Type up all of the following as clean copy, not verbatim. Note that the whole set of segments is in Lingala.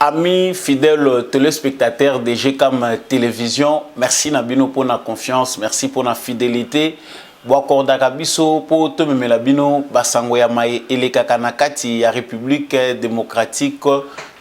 Amis fidèles téléspectateurs de GCAM Télévision, merci Nabino pour la confiance, merci pour la fidélité. Boakordaka biso pour te memela bino basango ya mai elekaka na kati ya République démocratique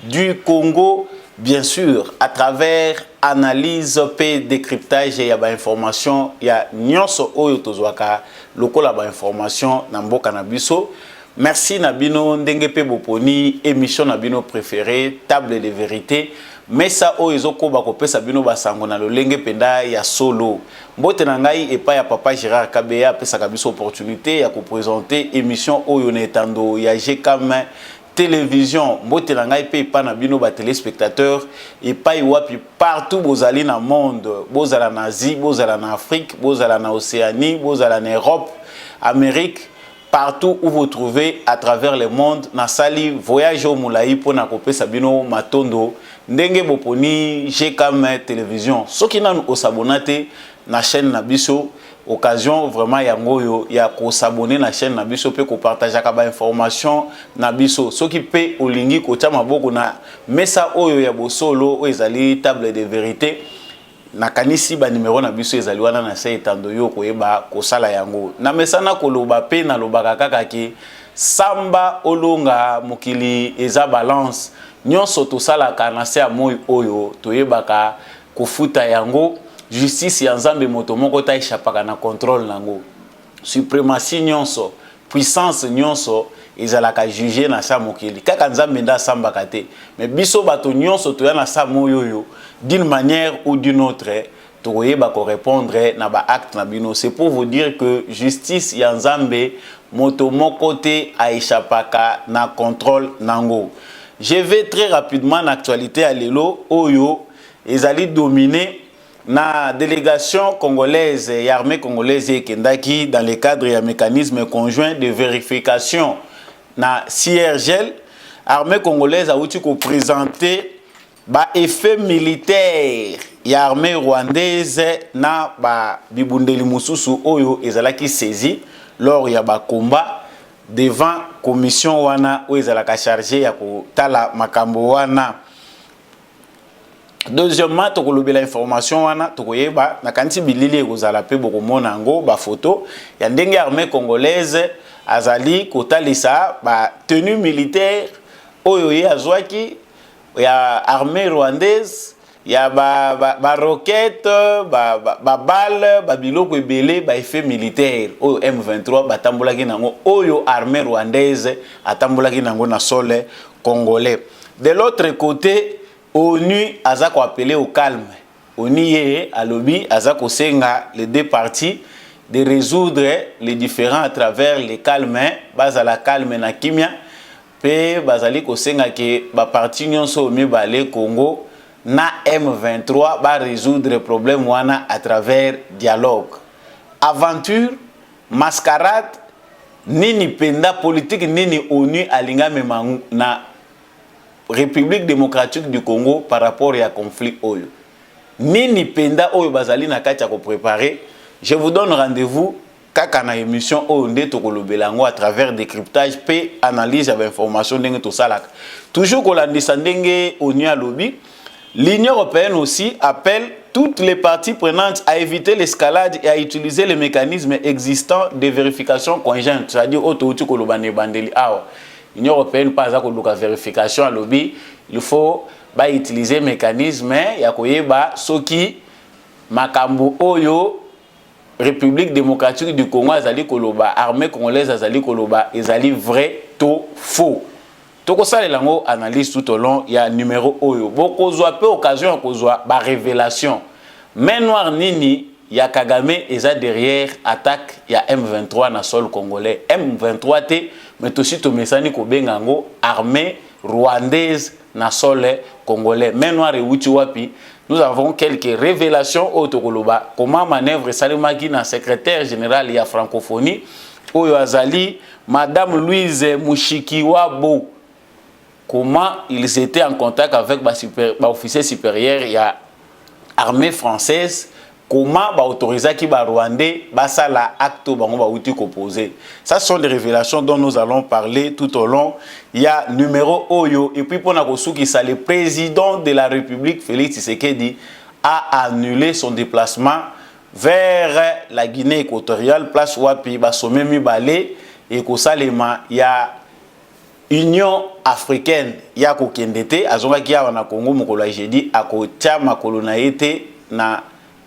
du Congo, bien sûr à travers analyse et décryptage ya ba information ya nyonso oyo tozwaka lokola ba information na mboka na biso. Merci Nabino ndenge pe boponi émission Nabino préférée table de vérité. Mais ça oizoko bako pesa bino basango na lolenge penda ya solo. Mbote na ngai epa ya papa Gérard Kabeya pesa kabiso opportunité ya ko présenter émission oyo netando ya GCAM Télévision. Mbote na ngai pe epa na bino ba téléspectateurs epa iwapi partout bozali na monde, bozala na Asie, bozala na Afrique, bozala na Océanie, bozala na Europe, Amérique. Partout où vous trouvez à travers le monde, na sali voyage au moulaï pour na kopé sabino matondo ndenge boponi GCAM Télévision. Ce qui n'a nous s'abonner na chaîne Nabiso, occasion vraiment yangoyo ya ko s'abonner na chaîne Nabiso pe ko partager ka ba information Nabiso. Ce qui peut olingi ko tia maboko na mesa oyo ya bosolo o ezali table de vérité. Na kanisi ba numéro na biso ezali wana na se etando yo koyeba kosala yango na mesana koloba pe na lobaka kaka ki samba olonga mokili eza balance nyonso tosalaka na se ya moi oyo toyebaka kofuta yango justice ya nzambe moto moko ta échappaka na contrôle nango suprématie nyonso puissance nyonso ezalaka juger na sa mokili kaka nzambe nda sambaka te mais biso bato nyonso toya na sa moyo yo d'une manière ou d'une autre toyeba ko répondre na ba acte na bino. C'est pour vous dire que justice ya nzambe moto moko te a échappaka na contrôle nango. Je vais très rapidement na actualité à lelo oyo ezali dominé na délégation congolaise et armée congolaise ekendaki dans le cadre ya mécanisme conjoint de vérification na CIRGL. Armée congolaise a outi ko présenter ba effet militaire ya armée rwandaise na ba bibundeli mususu oyo ezalaki saisi lors ya ba combat devant commission wana oyo ezalaka chargé ya kotala makambo wana. Deuxièmement, tokolobela information wana tokoyeba na kanti bilili ekozala pe bokomona ngo ba photo ya ndenge armée congolaise azali kotalisa ba tenue militaire oyo ye azwaki ya armée rwandaise ya ba roquette ba balle ba biloko ebele ba effet militaire oyo M23 batambolaki nango oyo armée rwandaise atambolaki nango na sol congolais. De l'autre côté, ONU aza ko appeler au calme. ONU ye alobi aza ko senga les deux parties de résoudre les différends à travers les calmes, bazala calme na kimia. Pe bazali ko senga ke ba parti nyonso mibale Congo na M23 ba résoudre problème wana à travers dialogue. Aventure, mascarade, nini penda politique nini ONU alinga mema na République démocratique du Congo par rapport à conflit oyo. Nini penda oyo bazali na kati ya ko préparer. Je vous donne rendez-vous kaka na émission onde tokolobelango à travers décryptage p analyse ya information ndenge to salaka. Toujours kolandisa ndenge ONU alobi, l'Union européenne aussi appelle toutes les parties prenantes à éviter l'escalade et à utiliser les mécanismes existants de vérification conjointe, c'est-à-dire auto kolobane bandeli awa. L'Union européenne pas à koluka vérification à lobby, il faut ba utiliser mécanisme ya koyeba soki makambo oyo République démocratique du Congo azali koloba, armée congolaise azali koloba, ezali vrai to faux. Toko sale lango analyse tout au long ya numéro oyo. Boko zwa pe occasion kozwa ba révélation. Main noire nini ya Kagame eza derrière attaque ya M23 na sol congolais. M23 te mais aussi to mesani ko bengango armée rwandaise na sol congolais. Main noire e wuti wapi. Nous avons quelques révélations au Tokoloba. Comment manœuvre Salimaki na secrétaire général ya francophonie oyo azali Madame Louise Mushikiwabo. Comment ils étaient en contact avec ba officier supérieur ya armée française comment ba autoriser qui ba Rwandais ba ça la acte bango ba outil composé. Ça sont des révélations dont nous allons parler tout au long. Il y a numéro Oyo et puis pour Nakosu qui ça le président de la République Félix Tshisekedi a annulé son déplacement vers la Guinée équatoriale place wapi ba sommet mi balé et ko salema il y a Union africaine ya ko kendete azonga ki ya na Congo mokolo jeudi akotia makolo na été na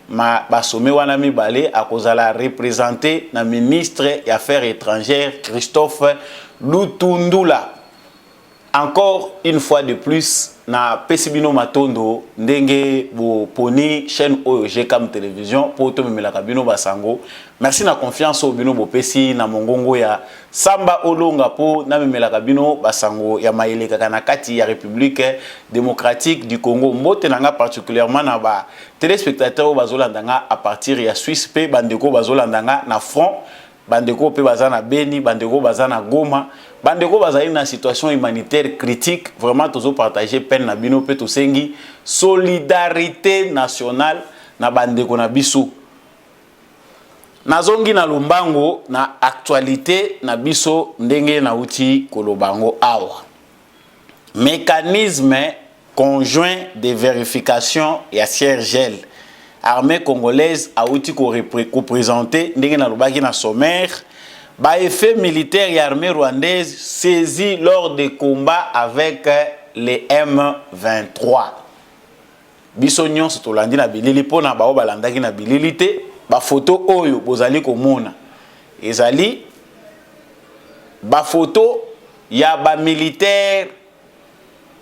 ma basome wana mibale akozala représenter na ministre des Affaires étrangères Christophe Lutundula. Encore une fois de plus na Pesibino Matondo ndenge bo poni chaîne OEG comme télévision pour to memela kabino basango. Merci na confiance au bino bo pesi na mongongo ya Samba Olonga po na memela kabino basango ya maele kaka na kati ya République démocratique du Congo. Mbote nanga particulièrement na ba téléspectateurs bazolandanga à partir ya Suisse pe bandeko bazolandanga na front. Bandeko pe bazana Beni, bandeko bazana Goma, bandeko bazali na situation humanitaire critique, vraiment toujours partager peine na bino pe tosengi solidarité nationale na bandeko na biso. Nazongi na lumbango na actualité na biso ndenge na uti kolobango awa. Mécanisme conjoint de vérification ya Siergel. Armée congolaise a outil qu'on représenté na sommaire ba effet militaire et armée rwandaise saisi lors des combats avec les M23. Bisognon sotolandi na bilili pona ba balandaki na bililité ba photo oyo bozali komona ezali ba photo ya ba militaire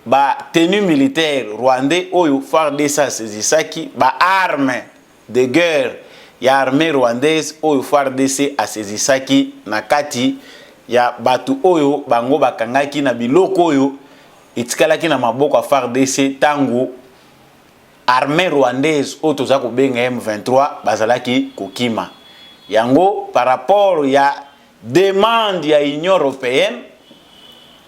ba tenue militaire rwandais oyo FARDC saisissaki ba arme de guerre ya armée rwandaise oyo FARDC saisissaki na kati ya batu oyo bango bakangaki na biloko oyo itikalaki na maboko ya FARDC tango armée rwandaise oyo toza ko benga M23 bazalaki kokima yango par rapport ya demande ya Union européenne.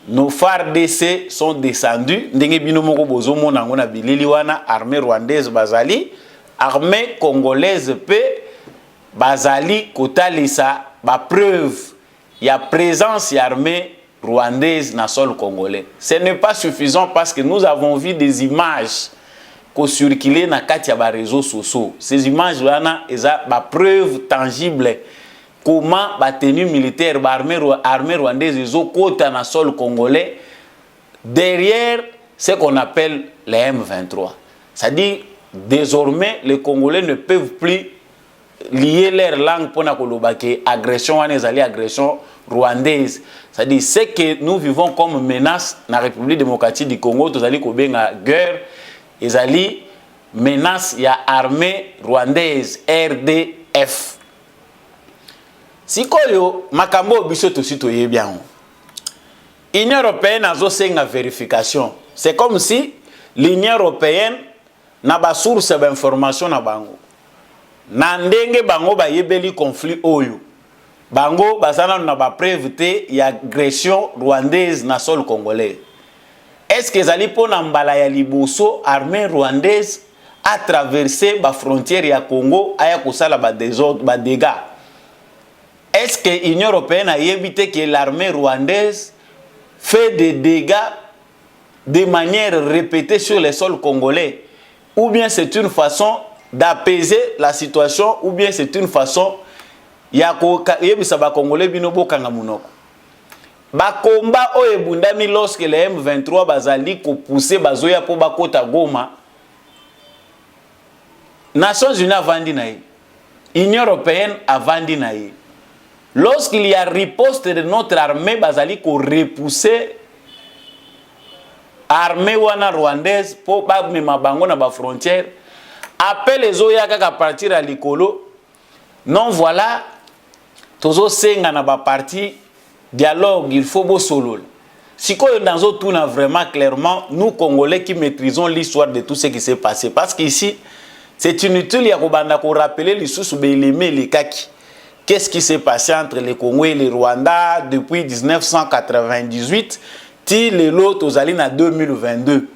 Nos FARDC sont descendus. Ndenge bino moko bozo mona ngona bilili wana armée rwandaise bazali, armée congolaise pe bazali kotalisa ba preuve ya présence ya armée rwandaise na sol congolais. Ce n'est pas suffisant parce que nous avons vu des images ko circuler na kati ya ba réseaux sociaux. Ces images wana eza ba preuve tangible. Comment la tenue militaire, l'armée rwandaise, ils ont côté na sol congolais derrière ce qu'on appelle les M23. C'est-à-dire, désormais, les Congolais ne peuvent plus lier leur langue pour que agression agression rwandaise. C'est-à-dire, ce que nous vivons comme menace dans la République démocratique du Congo, nous allons la guerre, ils allons menace ya armée rwandaise, RDF. Sikoyo makambo biso to sito yebiango. L'Union européenne a une vérification. C'est comme si l'Union européenne n'a pas source d'information na bango. Na ndenge bango ba yebeli conflit oyo. Bango basana na ba preuve te ya agression rwandaise na sol congolais. Est-ce que zali pona mbala ya liboso armée rwandaise a traversé ba frontière ya Congo aya kosala ba désordre ba dégâts? Est-ce que l'Union européenne a évité que l'armée rwandaise fait des dégâts de manière répétée sur les sols congolais? Ou bien c'est une façon d'apaiser la situation, ou bien c'est une façon congolais binobo kangamunoko. Ba combat o ebundami lorsque les M23 bazali ko pousser bazoya po bakota Goma. Nations Unies a vendu naïe. Union européenne a vendu naïe. Lorsqu'il y a riposte de notre armée, bazali ko repousser armée wana rwandaise pour ba mema bango na ba frontière. Appel les oya kaka partir à likolo. Non voilà, tozo senga na ba parti dialogue, il faut beau solo. Si dans tout a vraiment clairement nous Congolais qui maîtrisons l'histoire de tout ce qui s'est passé parce qu'ici c'est inutile ya ko banda ko rappeler les sous belémé les kaki. Qu'est-ce qui s'est passé entre les Congos et les Rwandais depuis 1998 till les lots aux alines à 2022?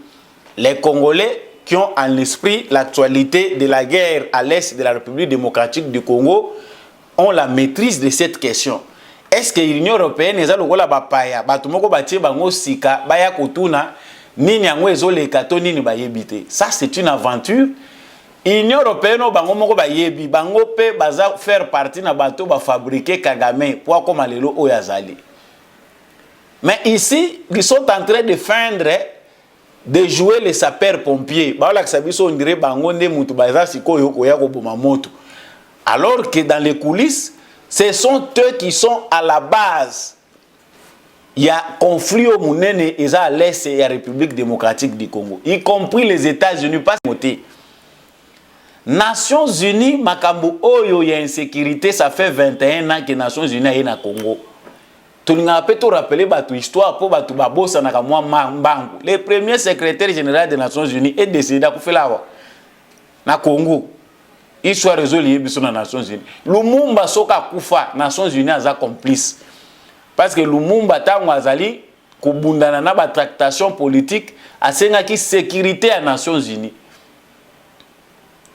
Les Congolais qui ont en esprit l'actualité de la guerre à l'est de la République démocratique du Congo ont la maîtrise de cette question. Est-ce que l'Union européenne est là bapaya batumoko batie bango sika baya kotuna nini yango ezoleka to nini bayebite? Ça c'est une aventure. L'Union européenne bango moko bayebi bango pe baza faire partie na bato ba fabriquer Kagame pour comme lelo oyazali. Mais ici, ils sont en train de feindre de jouer les sapeurs-pompiers. Alors que dans les coulisses, ce sont eux qui sont à la base. Il y a conflit au Mounene et à l'Est et à la République démocratique du Congo, y compris les États-Unis, pas moté. Nations Unies, Makambo Oyo, il y a insécurité, ça fait 21 ans que les Nations Unies sont au Congo. Tout le monde peut rappeler votre histoire pour votre babosa na kamwa mbangu. Le premier secrétaire général des Nations Unies est décédé à Koufelawa na Congo. Il soit résolu biso na Nations Unies. Lumumba soka kufa Nations Unies aza complice. Parce que Lumumba tango azali kubundana na ba tractation politique asenga ki sécurité à Nations Unies.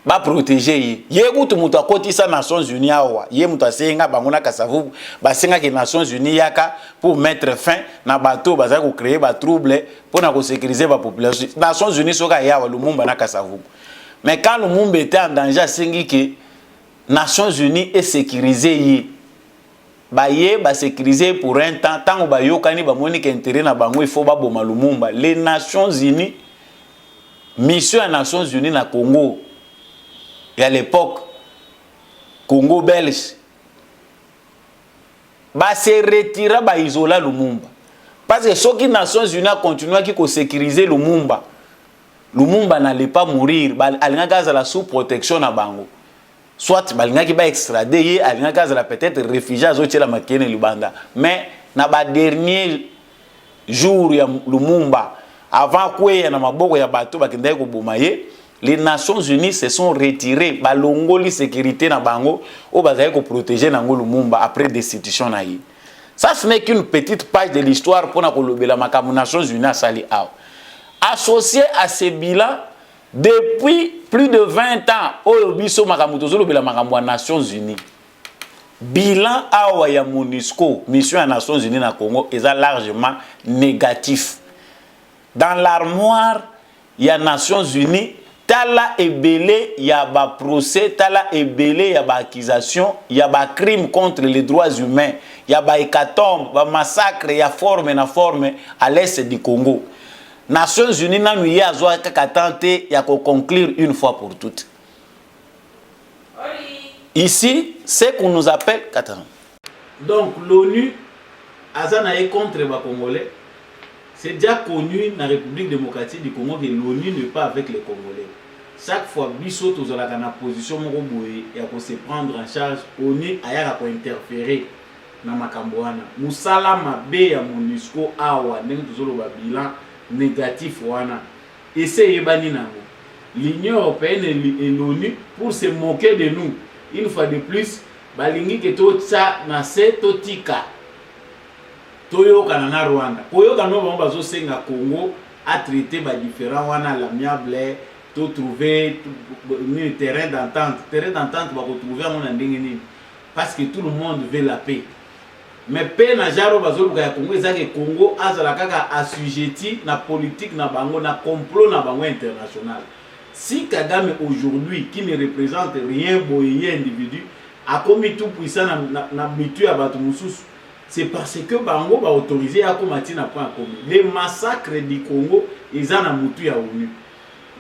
Ba protéger ye kutu mutu akotisa Nations Unies awa ye mutu asenga bangona kasavu basenga ke Nations Unies yaka pour mettre fin na bateau baza ko créer ba trouble pour na ko sécuriser ba population. Nations Unies soka yawa Lumumba na kasavu. Mais quand Lumumba était en danger asengi ke Nations Unies est sécurisé ye ba ye ba sécuriser pour un temps tango ba yokani ba moni ke intérêt na bango il faut ba boma Lumumba. Les Nations Unies mission à Nations Unies na Congo. Et à l'époque, Congo belge, bah se retira, bah isola Lumumba. Parce que ceux qui les Nations Unies continuent à sécuriser Lumumba, Lumumba n'allait pas mourir. Bah alinga gaza la sous protection na bango. Soit bah alinga qui va extrader, alinga gaza la peut-être réfugié à Zotiela Makene Lubanda. Mais na ba dernier jour ya Lumumba, avant quoi ya na maboko ya bato ba kende ko bomaye. Les Nations Unies se sont retirées, balongoli sécurité na bango, ou bazaye ko protéger nango Lumumba après destitution na yi. Ça ce n'est qu'une petite page de l'histoire pour na kolobela makamu Nations Unies sali aw. Associé à ces bilans depuis plus de 20 ans, oyo biso makamu tozolobela makamu wa Nations Unies. Bilan awa ya MONUSCO, mission à Nations Unies na Congo, est largement négatif. Dans l'armoire, il y a Nations Unies. Tala ebele ya ba procès, tala ebele ya ba accusation, ya ba crime contre les droits humains, ya ba hécatombe, ba massacre, ya forme na forme à l'est du Congo. Nations Unies na nuye azwa kaka tenter ya ko conclure une fois pour toutes. Ici, c'est qu'on nous appelle donc l'ONU azana est contre ba Congolais. C'est déjà connu dans la République démocratique du Congo que l'ONU n'est pas avec les Congolais. Chaque fois, Bissot aux la position Moroboé et à se prendre en charge, l'ONU a interféré dans Makambouana. Moussala Mabé à MONUSCO awa n'eng toujours le bilan négatif wana. Et c'est Ebani Nango. L'Union européenne et l'ONU pour se moquer de nous. Une fois de plus, balingi que tout ça na se totika. Toyoka na Rwanda. Koyoka no ba bazo senga Congo a traité ba différents wana l'amiable to trouver un terrain d'entente. Terrain d'entente va retrouver on ndengeni parce que tout le monde veut la paix. Mais paix na jaro bazo ya Congo ezake Congo azala kaka assujetti na politique na bango na complot na bango international. Si Kagame aujourd'hui qui ne représente rien boyé individu a commis tout puissant na mitu ya batu mususu. C'est parce que Bango va autoriser à combattre n'a pas commis. Les massacres du Congo, ils en ont moutu à ONU.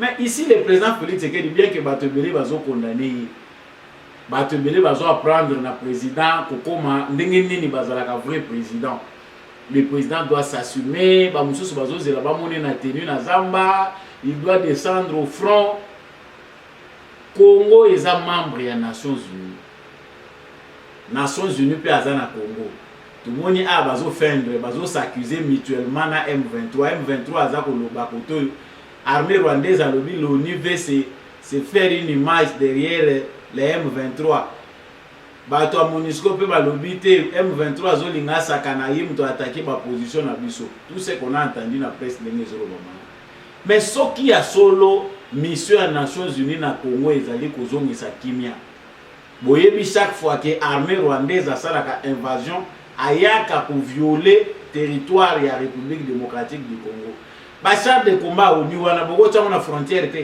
Mais ici, le président Félix Tshisekedi dit bien que Batebele va condamner. Batebele va apprendre le président Kokoma, n'engeni ni bazalaka vrai président. Le président doit s'assumer, bamususu bazo zela ba moni na tenue na zamba, il doit descendre au front. Congo est un membre des Nations Unies. Nations Unies peut aza na Congo. Tout le monde a bazo feindre, bazo s'accuser mutuellement na M23. M23 aza koloba koto armée rwandaise a lobby l'ONU veut se faire une image derrière les M23. Bato a MONUSCO peut ba lobby te M23 zo linga sakana yim to attaquer ba position na biso. Tout ce qu'on a entendu na presse de Nezoro. Mais ce qui a solo mission des Nations Unies na Congo ezali kozongisa kimia. Boyebi chaque fois que l'armée rwandaise a salaka invasion, ayaka pour violer territoire ya République démocratique du Congo. Ba char de combat ONU wana boko tsango na frontière te.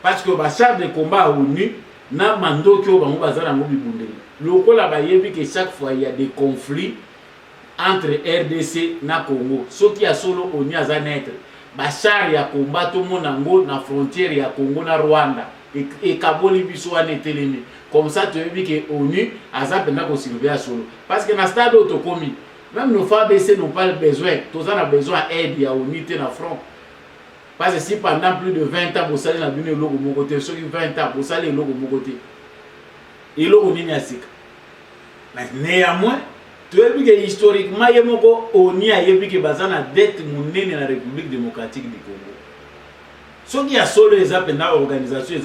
Parce que ba char de combat ONU na mandoki o bango bazana ngo bibundeli. Lokola bayebi que chaque fois il y a des conflits entre RDC na Congo. Ce qui a solo ONU aza naître. Ba char ya combat to monango na frontière ya Congo na Rwanda. Et kaboli biso wana etelemi. Comme ça tu veux que ONU aza penda ko surveiller solo. Parce que na stade autocomi même nos FABC n'ont pas besoin. Tous en a besoin d'aide, il y a unité dans le front. Parce que si pendant plus de 20 ans, vous allez dans le logo de mon côté, sur 20 ans, vous allez le logo de mon côté. Et le logo de mais néanmoins, tu as vu que historiquement, il y a une dette monnaie dans la République démocratique du Congo. Ce qui a solo les appels dans l'organisation,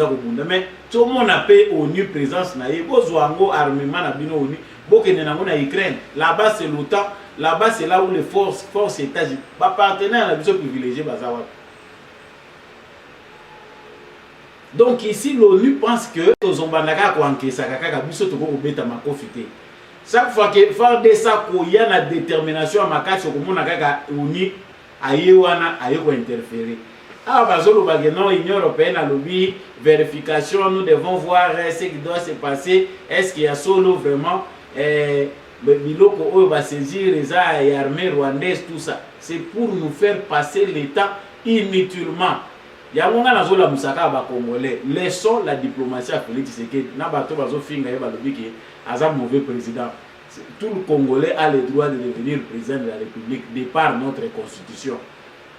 mais tout le monde a payé ONU présence, il y a un armement dans l'ONU. Là-bas c'est l'OTAN, là-bas c'est là où les forces États-Unis, partenaires à la vision privilégiée. Donc ici l'ONU pense que chaque fois que faire de ça il y a la détermination à ma carte sur comment l'ONU a interférer. Ah, non, l'Union européenne a lobby, vérification, nous devons voir ce qui doit se passer. Est-ce qu'il y a solo vraiment Biloko va saisir les armées rwandaises, tout ça. C'est pour nous faire passer l'État inutilement. Il y a un moment où la Moussaka va congolais. Laissons la diplomatie à Félix Tshisekedi. Nabato bazo finga yeba lobi ki aza mauvais président. Tout le Congolais a le droit de devenir président de la République de par notre constitution.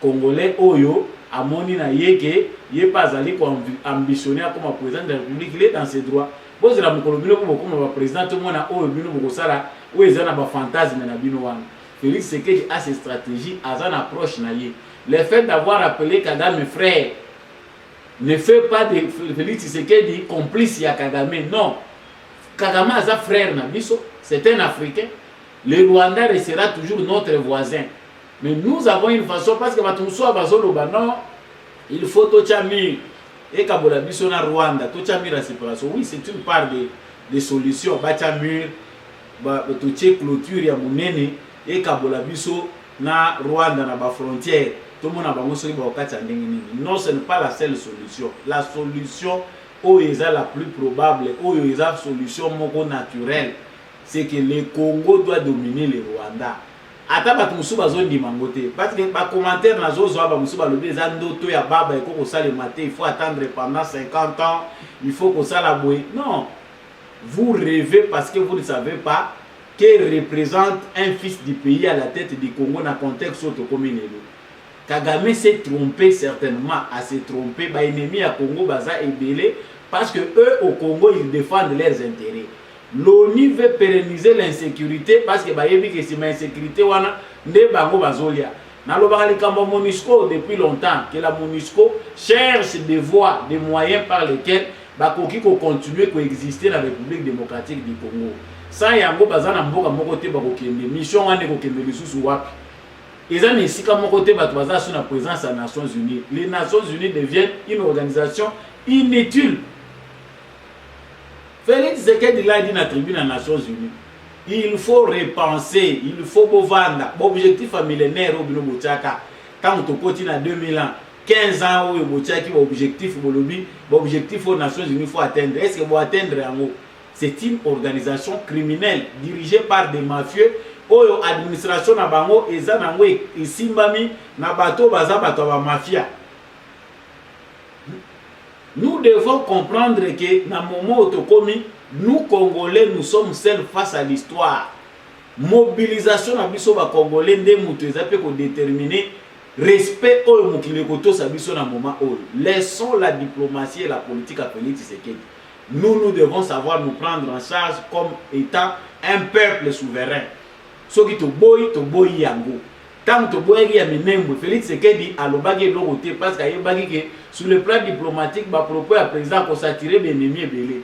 Congolais oyo amoni na yeke ye pas allé ambitionner comme président de la République, il est dans ses droits. Bon c'est la mkolobino comme président tout le monde a oyo bino bokosala ou ezana ba fantasme na bino wana. Félix Tshisekedi a ses stratégies, a son approche na ye. Le fait d'avoir appelé Kagame frère ne fait pas de Félix Tshisekedi complice ya Kagame, non. Kagame a sa frère na biso, c'est un Africain. Le Rwanda restera toujours notre voisin. Mais nous avons une façon, parce que non, il faut Tochamir et Kabola biso na Rwanda, Tochamir la séparation. Oui, c'est une part de solutions. Bachamir, Toche clôture ya munene et Kabola biso na Rwanda na ba frontière. Tout le monde a besoin de non, ce n'est pas la seule solution. La solution, la plus probable, la solution naturelle, c'est que le Congo doit dominer le Rwanda. Ata batu musu bazondi mangote parce que ba commentaire na zozo ba musu ba lobi za ndoto ya baba eko ko sala maté, il faut attendre pendant 50 ans, il faut que ça la boue. Non. Vous rêvez parce que vous ne savez pas que représente un fils du pays à la tête du Congo dans contexte auto commune. Kagame s'est trompé certainement, à se tromper ba ennemi à Congo baza ebélé parce que eux au Congo ils défendent leurs intérêts. L'ONU veut pérenniser l'insécurité parce que bayebi que c'est l'insécurité wana nde bango bazolia. Na lobaka likambo MONUSCO depuis longtemps que la MONUSCO cherche des voies, des moyens par lesquels bakoki ko continuer ko exister dans la République démocratique du Congo. Sans yango bazana mboka moko te bakokende mission wana ko kende lisusu wapi. Ezana isika moko te bato baza sur la présence des Nations Unies. Les Nations Unies deviennent une organisation inutile. Félix Tshisekedi l'a dit dans la tribune des Nations Unies. Il faut repenser, il faut vendre. L'objectif millénaire au Bino Boutchaka, quand on continue à 2000 ans, 15 ans où Boutchaki, l'objectif aux Nations Unies, il faut atteindre. Est-ce que vous atteindre en haut? C'est une organisation criminelle dirigée par des mafieux. Oyo administration na bango eza nango isimbami na bato baza bato ba mafia. Nous devons comprendre que dans le moment où nous Congolais, nous sommes seuls face à l'histoire. Mobilisation na biso ba Congolais nde mutu ezape ko déterminer respect au mukile koto sa biso na moment où. Laissons la diplomatie et la politique à Félix Tshisekedi. Nous devons savoir nous prendre en charge comme étant un peuple souverain. Ce qui te boy yango. Tant que boy ya minembo Félix Tshisekedi alobaki lokote parce que sur le plan diplomatique ba propos à président ko s'attirer des ennemis belé.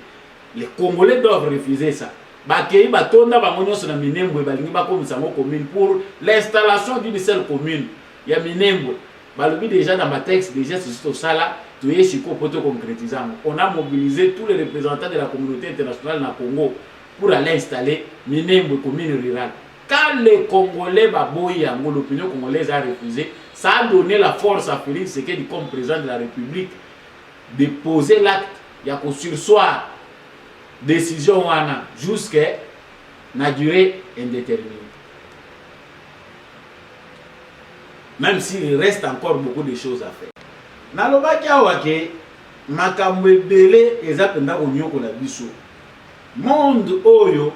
Les Congolais doivent refuser ça. Bakei batonda bango nyonso na minembo balingi ba komisa ngo commune pour l'installation d'une seule commune ya minembo. balobi déjà dans ma texte déjà c'est tout ça là tu es sur pour concrétiser. On a mobilisé tous les représentants de la communauté internationale na Congo pour aller installer Minembwe commune rurale. Quand les Congolais baboyi yango, l'opinion congolaise a refusé, ça a donné la force à Félix Tshisekedi comme président de la République de poser l'acte ya ko sursoir décision wana jusqu'à na durée indéterminée. Même s'il reste encore beaucoup de choses à faire. Nalobaki awa ke makambo ebele eza penda konyokola biso. Monde oyo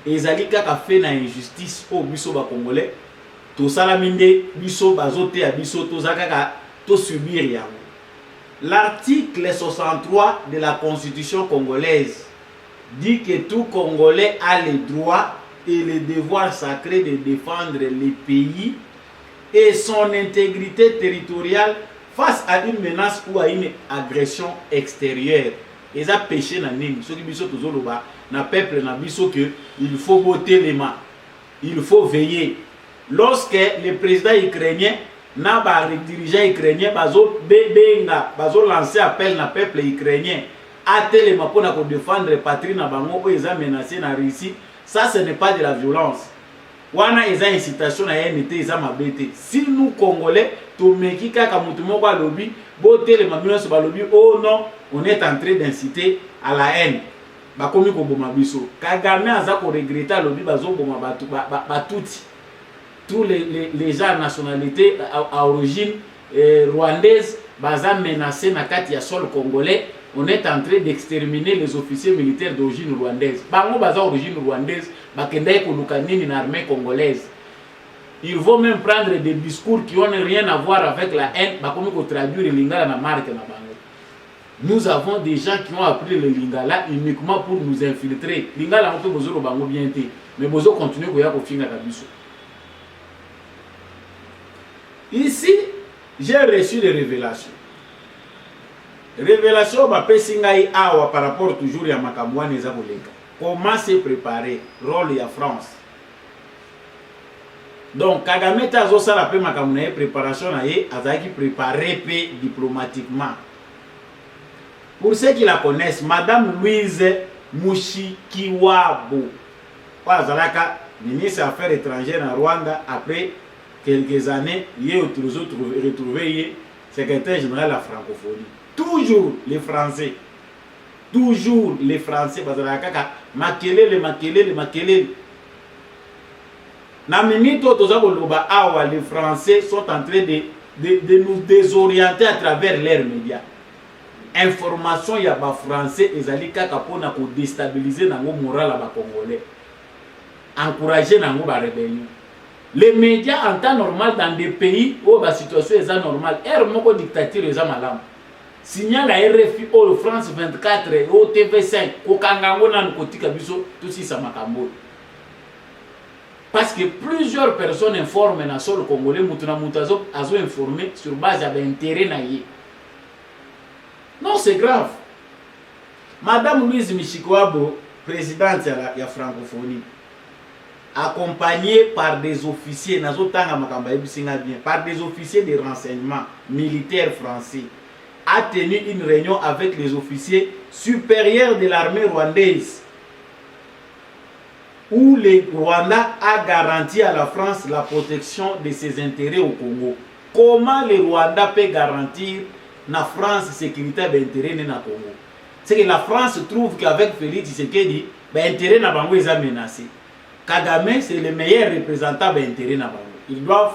ezali kaka fait na injustice o biso ba congolais to salaminde biso bazote ya biso to zakaka to subir yango. L'article 63 de la Constitution congolaise dit que tout Congolais a le droit et le devoir sacré de défendre le pays et son intégrité territoriale face à une menace ou à une agression extérieure. Et ça péché na nini. Ceux qui biso tozoloba na peuple na biso que il faut botter les mains. Il faut veiller. Lorsque le président ukrainien na ba dirigeant ukrainien bazo benga bazo lancer appel na peuple ukrainien à telema pour na défendre patrie na bango o eza menacé na Russie, ça ce n'est pas de la violence. Wana eza incitation na NT eza mabete. Si nous Congolais to meki kaka mutu moko alobi botter les mamino so balobi oh non, on est en train d'inciter à la haine. Bakomi ko boma biso. Kagame aza ko regretter alobi bazo boma batuti. Tous les gens à nationalité à origine rwandaise baza menacés na kati ya sol congolais. On est en train d'exterminer les officiers militaires d'origine rwandaise. Bango baza origine rwandaise bakendai ko lukanini na armée congolaise. Ils vont même prendre des discours qui n'ont rien à voir avec la haine, bakomi ko traduire lingala na marque na bango. Nous avons des gens qui ont appris le lingala uniquement pour nous infiltrer. Lingala on peut bozolo bango bien té, mais bozo continuer ko ya ko finga kabiso. Ici, j'ai reçu des révélations. Révélation bapesingai awa par rapport toujours à makamwani za koleka. Comment se préparer rôle ya France. Donc Kagame tazo sala pe makamuna préparation na ye azaki préparer pe diplomatiquement. Pour ceux qui la connaissent, Madame Louise Mushikiwabo, azalaka ministre des Affaires étrangères en Rwanda après quelques années, il est retrouvé secrétaire général de la francophonie. Toujours les Français. Toujours les Français. Makelele. Na minute les Français sont en train de nous désorienter à travers leurs médias. Information ya ba français ezali kaka pona ko déstabiliser nango moral ba congolais. Encourager nango ba rébellion. Les médias en temps normal dans des pays où la situation est normale, er moko dictature est malam. Signal à RFI ou France 24 ou TV5 ko kangango na kotika biso tout si ça makambo. Parce que plusieurs personnes informent na sol congolais mutuna mutazo azo informer sur base d'intérêt na yé. Non, c'est grave. Madame Louise Mushikiwabo, présidente de la francophonie, accompagnée par des officiers, par des officiers de renseignement militaires français, a tenu une réunion avec les officiers supérieurs de l'armée rwandaise, où le Rwanda a garanti à la France la protection de ses intérêts au Congo. Comment le Rwanda peut garantir la France sécurité d'intérêt dans le Congo? C'est que la France trouve qu'avec Félix Tshisekedi, l'intérêt n'a pas été menacé. Kagame, c'est le meilleur représentant de l'intérêt na bango. Ils doivent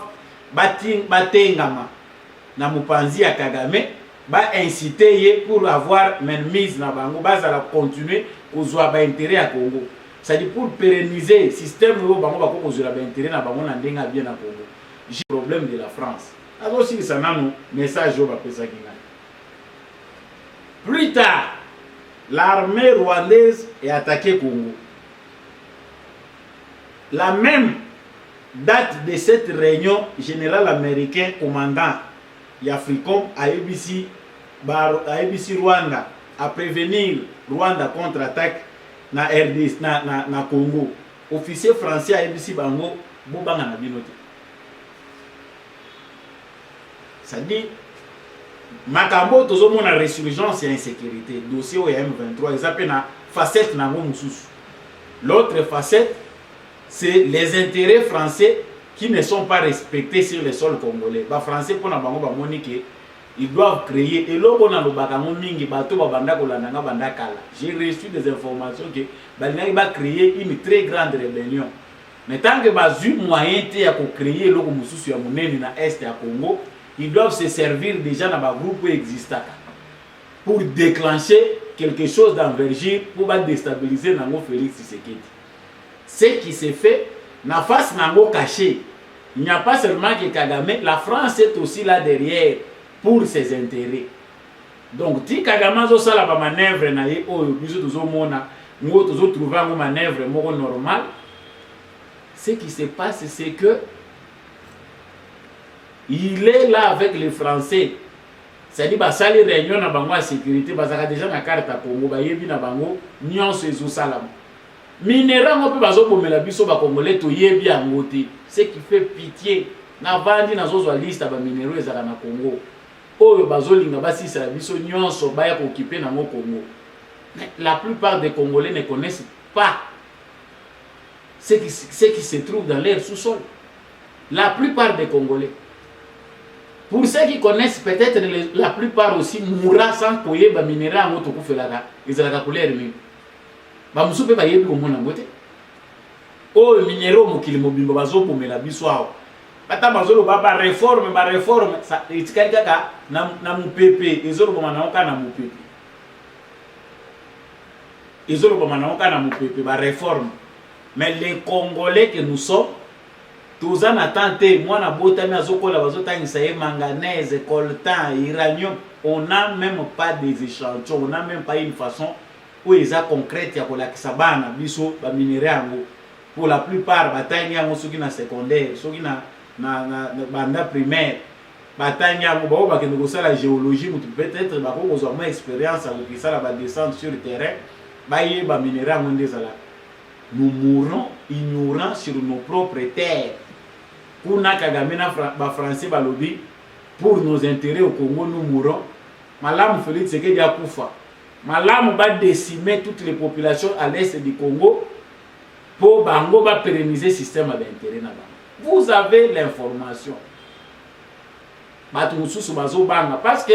batengama na mupanzi ya Kagame, ba inciter pour avoir mise na bango, bazala continuer kozwa ba intérêt à Congo. C'est-à-dire pour pérenniser le système où bango ba kozwa ba intérêt na bango na ndenga bien na Congo. J'ai le problème de la France. Alors si ça n'a un message au bapesa kinga. Plus tard, l'armée rwandaise est attaquée Congo. La même date de cette réunion, général américain commandant Yafricom à ABC Rwanda a prévenir Rwanda contre-attaque na RDC na Congo. Officier français à ABC Bango Bobanga na binote. Ça dit, Makambo, tout le monde a résurgence et insécurité. Dossier au M23, ils appellent la facette na Moussous. L'autre facette, c'est les intérêts français qui ne sont pas respectés sur le sol congolais. Les Français, pour ils doivent créer. Et là, on a le bagamu mingi, j'ai reçu des informations que ils vont créer une très grande rébellion. Mais tant que les moyens de créer le Moussous dans l'Est du Congo, ils doivent se servir déjà dans le groupe existant pour déclencher quelque chose d'envergure pour déstabiliser Nango Félix Tshisekedi. Ce qui s'est fait, na face Nango caché. Il n'y a pas seulement que Kagame, la France est aussi là derrière pour ses intérêts. Donc, si Kagame a fait la manœuvre, nous avons trouvé une manœuvre normale. Ce qui se passe, c'est que il est là avec les Français. C'est-à-dire que ça les réunions dans la sécurité, parce que déjà dans la carte à Congo, il y a des gens qui sont salam. Minera on peut pas bomber la biso ba congolais to yebi angote. Ce qui fait pitié. Na vandi na zozo liste ba minéraux ezala na Congo. Oyo bazolinga basi la biso nyonso baya ko occuper na mo Congo. La plupart des Congolais ne connaissent pas ce qui se trouve dans leur sous-sol. La plupart des Congolais. Pour ceux qui connaissent peut-être la plupart aussi mourra sans koye ba minéraux angoto ko felaka. Ezala couleur mi. Ba musupe ba yebi komona ngote. O minéraux mokili mobimba bazo pomela biso awo. Bata bazolo ba réforme ça itikali kaka na mupepe ezolo boma na oka na mupepe. Ezolo boma na oka na mupepe ba réforme. Mais les Congolais que nous sommes tous en attente moi na botami azokola bazotangisa ye manganèse, coltan, uranium, on n'a même pas des échantillons, on n'a même pas une façon où ils sont concrètes ya kolakisa bana biso ba minéraux pour la plupart bataille yango soki na secondaire soki na banda primaire bataille yango ba ba kende kosala géologie mutu peut-être ba ko kozwa moins expérience à kokisa la descente sur le terrain ba ye ba minéraux ndezala. Nous mourons ignorants sur nos propres terres. Kuna Kagame na ba français ba lobby pour nos intérêts au Congo nous mourons. Malamu Félix Tshisekedi akufa. Malamu va décimer toutes les populations à l'est du Congo pour bango va pérenniser le système d'intérêt. Vous avez l'information. Parce que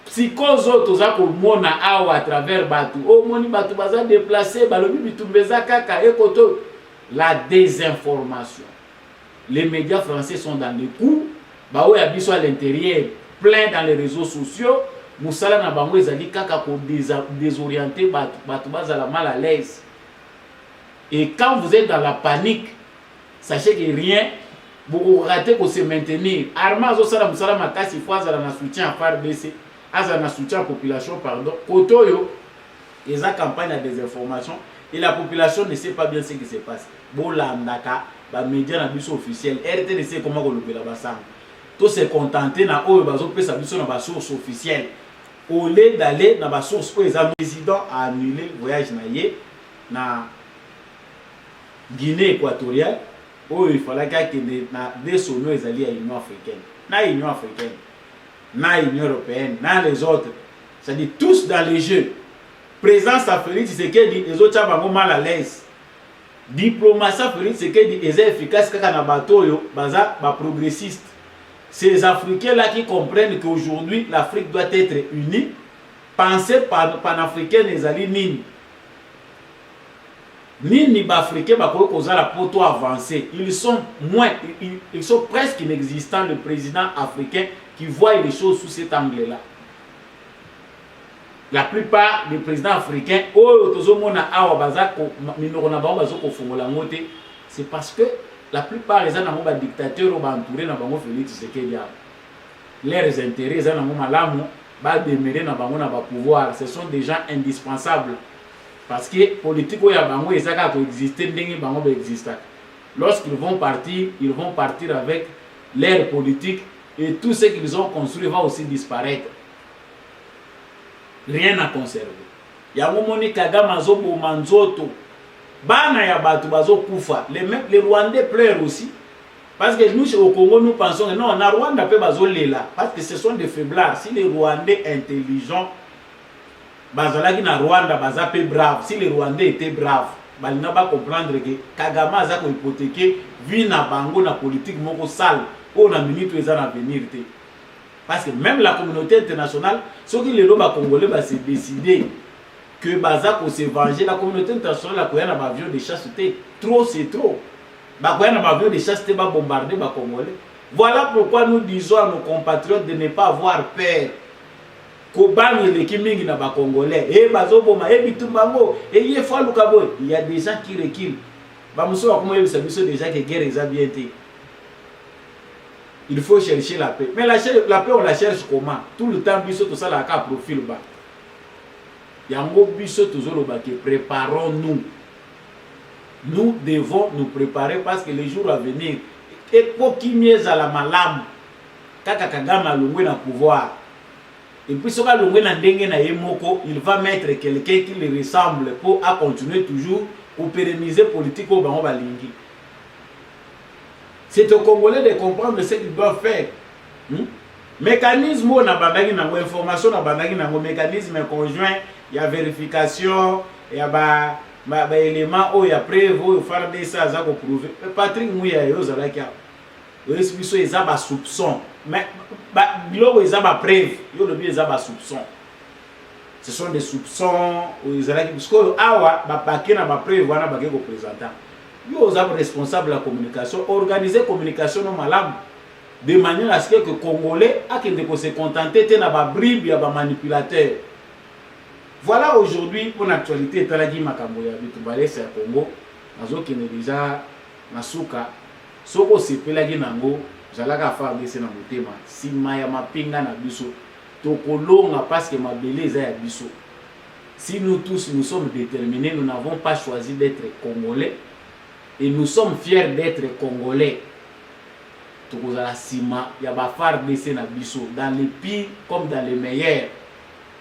psychose toza ko mona awa à travers batu. O moni batu baza déplacer balobi bitumbeza kaka ekoto la désinformation. Les médias français sont dans les coups. Ba o ya biso à l'intérieur, plein dans les réseaux sociaux. Moussala na bango ezali kaka ko désorienter batu bazala mal à l'aise. Et quand vous êtes dans la panique, sachez que rien vous ratez pour se maintenir. Arma zo sala moussala makasi fois azala na soutien à FARDC, azala na soutien à population pardon. Kotoyo eza campagne à désinformation et la population ne sait pas bien ce qui se passe. Bolandaka ba médias na biso officiel, RT ne sait comment kolobela basanga. Tout se contenter na oyo bazo pesa biso na ba source officielle. Au lieu d'aller dans la source où le président a annulé le voyage na Guinée équatoriale, où il fallait qu'il y ait des sommets à l'Union africaine. Na l'Union africaine, na l'Union européenne, na les autres. C'est-à-dire tous dans les jeux. Présence à Félix Tshisekedi, les autres sont mal à l'aise. Diplomatie à Félix Tshisekedi est efficace quand on a bateau, baza progressiste. Ces Africains-là qui comprennent qu'aujourd'hui, l'Afrique doit être unie, pensez pan-africaine les alliés nini. Nini Africains, la poto avancée. Ils sont presque inexistants, le président africain qui voit les choses sous cet angle-là. La plupart des présidents africains, c'est parce que la plupart des dictateurs ont entouré Félix Tshisekedi. Leurs intérêts, ils ont demeurer dans le pouvoir. Ce sont des gens indispensables. Parce que les politiques ont existé. Lorsqu'ils vont partir avec leur politique et tout ce qu'ils ont construit va aussi disparaître. Rien à conserver. Il y a un moment où Kagame a Manzoto. Bana ya batu bazo kufa. Les Rwandais pleurent aussi. Parce que nous, au Congo, nous pensons que non, na Rwanda peut bazolela. Parce que ce sont des faiblards. Si les Rwandais intelligents, bazalaki na Rwanda, bazape brave. Si les Rwandais étaient braves, balina ba comprendre que Kagame a ko hypothéquer vie na bango na politique moko sale. On a minute les ans à venir. Parce que même la communauté internationale, ceux qui les lobes congolais, bah, c'est décidé que Bazak se venger. La communauté internationale, la Koyana avion de chasse, c'était trop, c'est trop. La Koyana avion de chasse, c'était pas bombardé les Congolais. Voilà pourquoi nous disons à nos compatriotes de ne pas avoir peur. Koban et les Kimingi na ba Congolais. Et Bazoboma, et Bitumbango, et Yefa Lukabo. Il y a des gens qui reculent. Bamuso, comment il s'est mis déjà que guerre est bien été. Il faut chercher la paix. Mais la paix, on la cherche comment? Tout le temps, biso tout ça, la cas profil bas. Yango biso toujours que préparons-nous. Nous devons nous préparer parce que les jours à venir, et pour qui mieux à la malam, kaka Kagame longwe na pouvoir. Et puis ce longwe na ndenge na yemoko, il va mettre quelqu'un qui le ressemble pour à continuer toujours pour pérenniser politique au bango balingi. C'est aux Congolais de comprendre ce qu'ils doivent faire. Mécanisme, on a bandagi nango information, on a bandagi nango mécanisme conjoint, il y a vérification, il y a élément, il y a preuve, il faut faire des ça, ça pour prouver. Patrick Mouya, il y a des soupçons. Mais il y a des preuves, il y a des soupçons. Ce sont des soupçons, parce que awa, il y a des preuves, il y a des représentants. Vous êtes responsable de la communication, organiser la communication malam de manière à ce que les Congolais se contenter de la bribe et de manipulateur. Voilà aujourd'hui pour l'actualité de la Makambo ya Bitubale c'est Congo. Nazo qui est déjà nasuka. Soko sepela ginango, jalaka fa bese na motema. Si maya mapinga na biso, tokolonga parce que mabele eza ya biso. Si nous tous nous sommes déterminés, nous n'avons pas choisi d'être Congolais. Et nous sommes fiers d'être Congolais. Tokozala sima ya ba FARDC na biso dans les pires comme dans les meilleurs.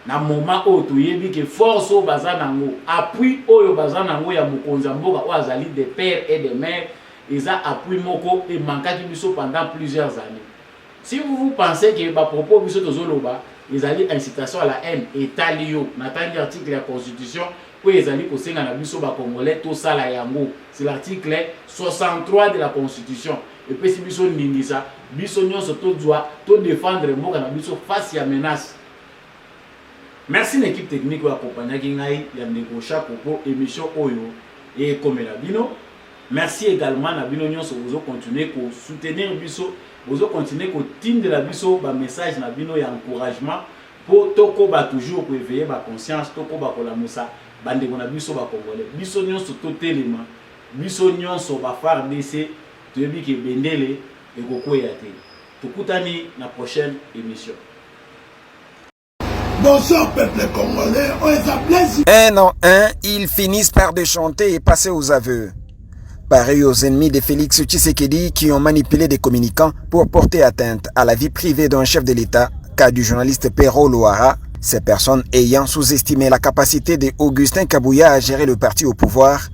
Na moment où tu yebi que force au bazanango, appui oyo bazanango ya mokonza mboka o azali des pères et des mères, ils a appui moko et mankaki biso pendant plusieurs années. Si vous pensez que ba propos biso tozoloba, ils allaient incitation à la haine et talio, natandi article de la constitution pour les alliés au Sénat na biso ba congolais to sala yango. C'est l'article 63 de la constitution. Et puis si biso ningisa, biso nyonso to doit to défendre mboka na biso face à menace. Merci l'équipe technique qui accompagne Kingai Yandeko Chapo pour émission Oyo et Komela Bino. Merci également à Bino Nyonso vous continuer pour soutenir biso, vous continuer pour team de la biso ba message na bino ya encouragement pour toko ba toujours pour éveiller ba conscience toko ba kola musa bande na biso ba congolais. Biso nyonso to telema, biso nyonso ba FARDC to yebi ke bendele et koko ya te. Tukutani na prochaine émission. Bonsoir peuple congolais, on les appelle... Un en un, ils finissent par déchanter et passer aux aveux. Pareil aux ennemis de Félix Tshisekedi qui ont manipulé des communicants pour porter atteinte à la vie privée d'un chef de l'État, cas du journaliste Pero Louara, ces personnes ayant sous-estimé la capacité d'Augustin Kabouya à gérer le parti au pouvoir,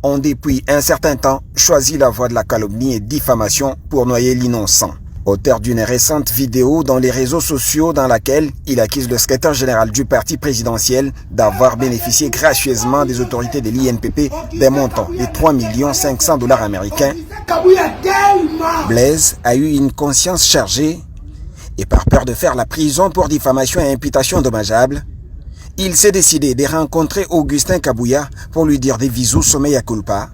ont depuis un certain temps choisi la voie de la calomnie et diffamation pour noyer l'innocent. Auteur d'une récente vidéo dans les réseaux sociaux dans laquelle il accuse le secrétaire général du parti présidentiel d'avoir bénéficié gracieusement des autorités de l'INPP d'un montant de 3 500 $ américains, Blaise a eu une conscience chargée et par peur de faire la prison pour diffamation et imputation dommageable, il s'est décidé de rencontrer Augustin Kabouya pour lui dire des visous sommeil à culpa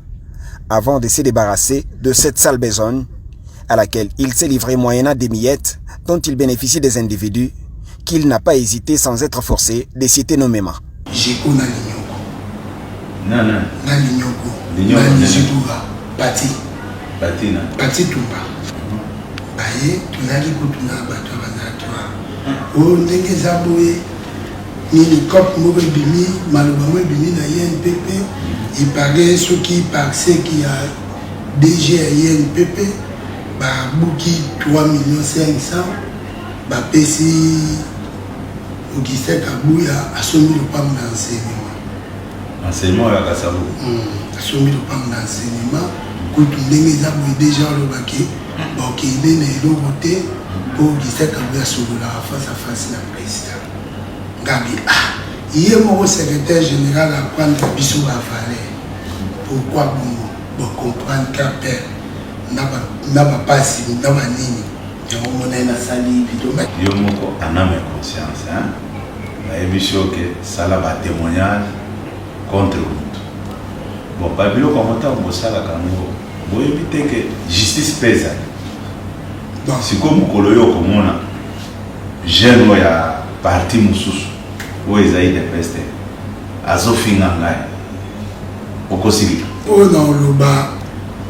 avant de se débarrasser de cette sale besogne à laquelle il s'est livré moyennant des miettes dont il bénéficie des individus qu'il n'a pas hésité sans être forcé de citer nommément. Jeko na Linyoko. Na Linyoko. Na Nizibura. Pati. Patina. Pati Tumba. Baye, tunali kutuna bato banatwa. O ndenge zaboye nini kop moko bimi, maloba mwe bimi na INPP, il paraît ceux qui passent qui a DG à INPP. Ba bouki 3 500 000 ba pesi Augustin Kabouya a soumis le PAM d'enseignement. Enseignement à Kassabou. A soumis le PAM d'enseignement. Quand on est déjà le baquet, Bon, qui est né de côté pour Augustin Kabuya Solola face à face la président. Gabi, il est mon secrétaire général à prendre Bissou à Valais. Pourquoi bon comprendre qu'à père n'a pas si n'a pas ni on a sali bidon. Yo moko aname conscience hein. La émission que ça là va témoignage contre nous. Bon, Babilo comment t'as on ça là quand même. Vous évitez que justice pèse. C'est comme Koloyo comme on a jeune ya parti mususu où ils aient des pestes. Azofinga ngai. Okosili. Oh non le bas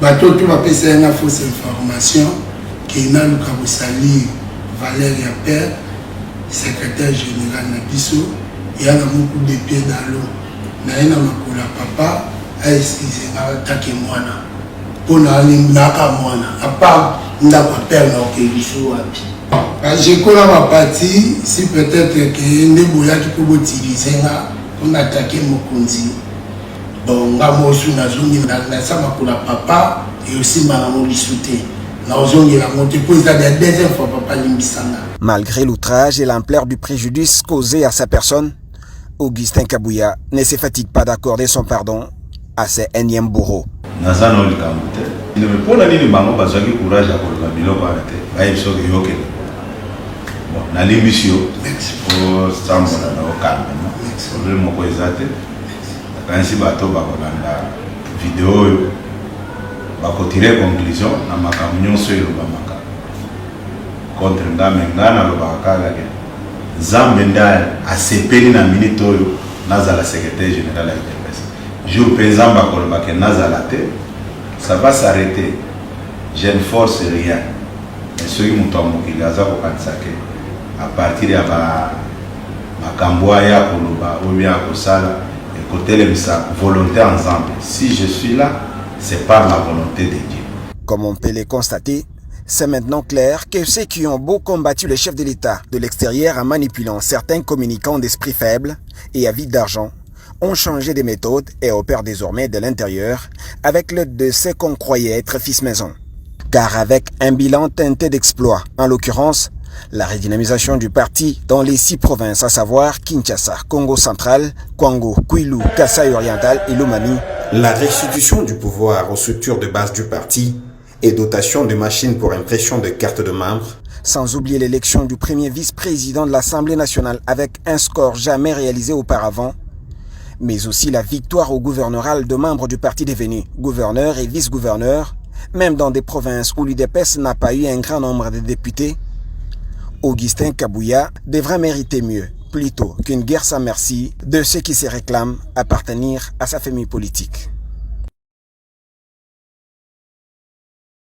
bateau tout va passer une fausse information qui n'a le Kaboussali Valérie Père secrétaire général Nabiso il y a beaucoup de pieds dans l'eau na ina makula papa ai c'est attaquer moi na pour na naka moi na à part ndako père na okebiso wapi j'ai collé ma partie si peut-être que ndeboya qui peut utiliser na on attaquer Mokonzi. Bon, papa et aussi malgré l'outrage et l'ampleur du préjudice causé à sa personne, Augustin Kabuya ne se fatigue pas d'accorder son pardon à ses énièmes bourreaux. Ainsi bato bakolanda vidéo bakotirer conclusion na makamnyo so yoba maka contre ngana lo bakala ke zambe nda asepeli na minute oyo nazala secrétaire général ya UDPS jour président bakoloba ke nazala te ça va s'arrêter je ne force rien mais ce qui mutombo kilaza ko kanisa ke à partir ya ba makambo ya koloba ou bien kosala côté ça volonté ensemble. Si je suis là, c'est par la volonté de Dieu. Comme on peut le constater, c'est maintenant clair que ceux qui ont beau combattu le chef de l'État de l'extérieur en manipulant certains communicants d'esprit faible et avides d'argent ont changé de méthode et opèrent désormais de l'intérieur avec l'aide de ceux qu'on croyait être fils maison. Car avec un bilan teinté d'exploits, en l'occurrence, la redynamisation du parti dans les 6 provinces, à savoir Kinshasa, Congo central, Kwango, Kwilu, Kasaï oriental et Lomami, la restitution du pouvoir aux structures de base du parti et dotation de machines pour impression de cartes de membres, sans oublier l'élection du premier vice-président de l'Assemblée nationale avec un score jamais réalisé auparavant, mais aussi la victoire au gouvernoral de membres du parti devenus gouverneurs et vice-gouverneurs, même dans des provinces où l'UDPS n'a pas eu un grand nombre de députés. Augustin Kabuya devrait mériter mieux, plutôt qu'une guerre sans merci de ceux qui se réclament appartenir à sa famille politique.